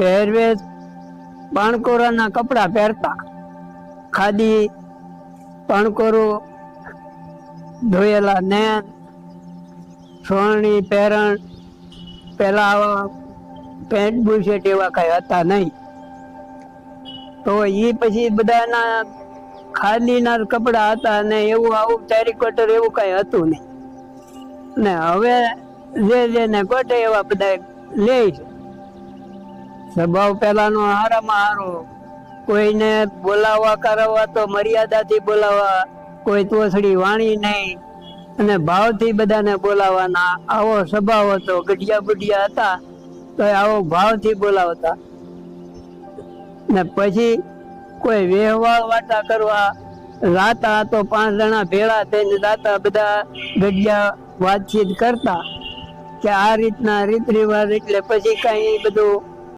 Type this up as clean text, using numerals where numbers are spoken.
પહેરવેશ પાણકોરાના કપડા પહેરતા, ખાદી પાણકોરો, ધોયેલા નેન, સોળની પહેરણ, પેલા આવા પેન્ટ બુશર્ટ એવા કઈ હતા નહીં. તો એ પછી બધાના ખાદીના કપડા હતા ને એવું આવું ટેરીકોટર એવું કઈ હતું નહીં. ને હવે જે ને કોટે એવા બધા લે છે. સ્વભાવ પેલાનો હારામાં હારો, કોઈને બોલાવવા કરાવવા તો મર્યાદાથી બોલાવવા, કોઈ તોછડી વાણી નહીં અને ભાવથી બધાને બોલાવવાના, આવો સ્વભાવ હતો. ગઢિયા બુઢિયા હતા તો આવો ભાવથી બોલાવતા. ને પછી કોઈ વ્યવહાર વાટા કરવા રાતા તો 5 જણા ભેળા થઈને રાતા બધા ગઢિયા વાતચીત કરતા કે આ રીતના રીત રિવાજ. એટલે પછી કઈ બધું